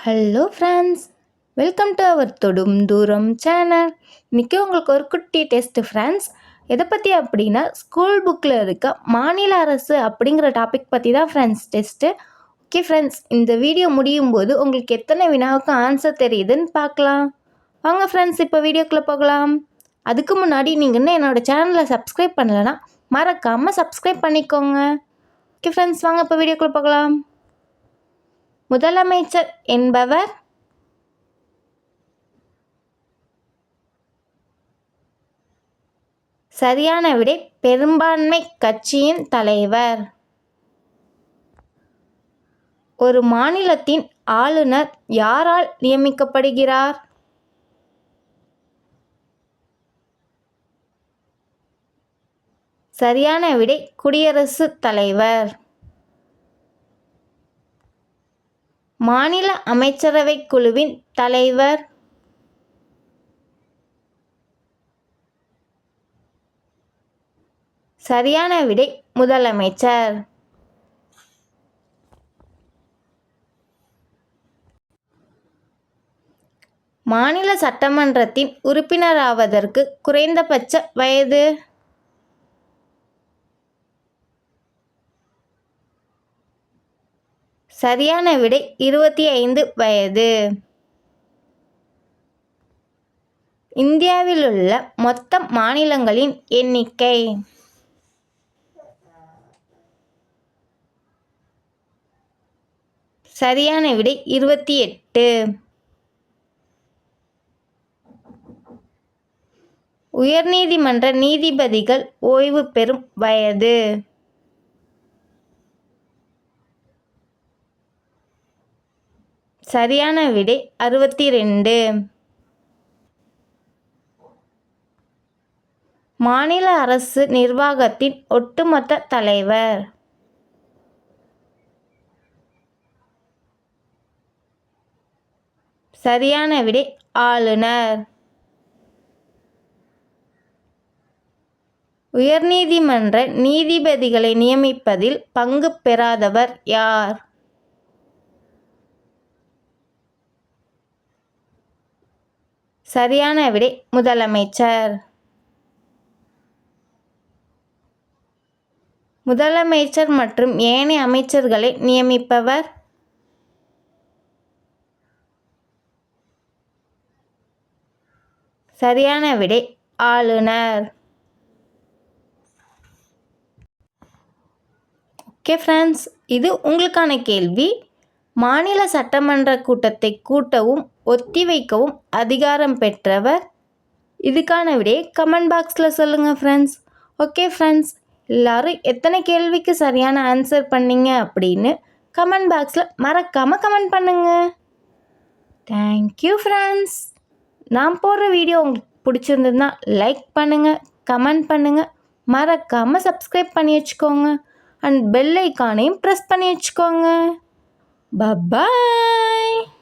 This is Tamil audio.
Hello friends, welcome to our Thodum Thooram channel. இன்றைக்கி உங்களுக்கு ஒரு குட்டி டெஸ்ட்டு ஃப்ரெண்ட்ஸ். எதை பற்றி அப்படின்னா, ஸ்கூல் புக்கில் இருக்க மாநில அரசு அப்படிங்கிற டாபிக் பற்றி தான் ஃப்ரெண்ட்ஸ் டெஸ்ட்டு. ஓகே ஃப்ரெண்ட்ஸ், இந்த வீடியோ முடியும் போது உங்களுக்கு எத்தனை வினாவுக்கு ஆன்சர் தெரியுதுன்னு பார்க்கலாம். வாங்க ஃப்ரெண்ட்ஸ், இப்போ வீடியோக்குள்ளே போகலாம். அதுக்கு முன்னாடி நீங்கள் இன்னும் என்னோடய சேனலை சப்ஸ்கிரைப் பண்ணலைன்னா மறக்காமல் சப்ஸ்கிரைப் பண்ணிக்கோங்க. ஓகே ஃப்ரெண்ட்ஸ், வாங்க இப்போ வீடியோக்குள்ளே போகலாம். முதலமைச்சர் என்பவர்? சரியான விடை பெரும்பான்மை கட்சியின் தலைவர். ஒரு மாநிலத்தின் ஆளுநர் யாரால் நியமிக்கப்படுகிறார்? சரியான விடை குடியரசுத் தலைவர். மாநில அமைச்சரவை குழுவின் தலைவர்? சரியான விடை முதலமைச்சர். மாநில சட்டமன்றத்தின் உறுப்பினராவதற்கு குறைந்தபட்ச வயது? சரியான விடை 25 வயது. இந்தியாவிலுள்ள மொத்த மாநிலங்களின் எண்ணிக்கை? சரியான விடை 28. உயர்நீதிமன்ற நீதிபதிகள் ஓய்வு பெறும் வயது? சரியான விடை 62. மாநில அரசு நிர்வாகத்தின் ஒட்டுமொத்த தலைவர்? சரியான விடை ஆளுநர். உயர்நீதிமன்ற நீதிபதிகளை நியமிப்பதில் பங்கு பெறாதவர் யார்? சரியான விடை முதலமைச்சர். முதலமைச்சர் மற்றும் ஏனைய அமைச்சர்களை நியமிப்பவர்? சரியான விடை ஆளுநர். ஓகே ஃப்ரெண்ட்ஸ், இது உங்களுக்கான கேள்வி. மாநில சட்டமன்ற கூட்டத்தை கூட்டவும் ஒத்திவைக்கவும் அதிகாரம் பெற்றவர்? இதுக்கான விடையை கமெண்ட் பாக்ஸில் சொல்லுங்கள் ஃப்ரெண்ட்ஸ். ஓகே ஃப்ரெண்ட்ஸ், எல்லோரும் எத்தனை கேள்விக்கு சரியான ஆன்சர் பண்ணீங்க அப்படின்னு கமெண்ட் பாக்ஸில் மறக்காமல் கமெண்ட் பண்ணுங்கள். Thank you friends. நான் போடுற வீடியோ உங்களுக்கு பிடிச்சிருந்ததுன்னா லைக் பண்ணுங்கள், கமெண்ட் பண்ணுங்கள், மறக்காமல் சப்ஸ்கிரைப் பண்ணி வச்சுக்கோங்க. அண்ட் பெல் ஐக்கானையும் ப்ரெஸ் பண்ணி வச்சுக்கோங்க. Bye-bye.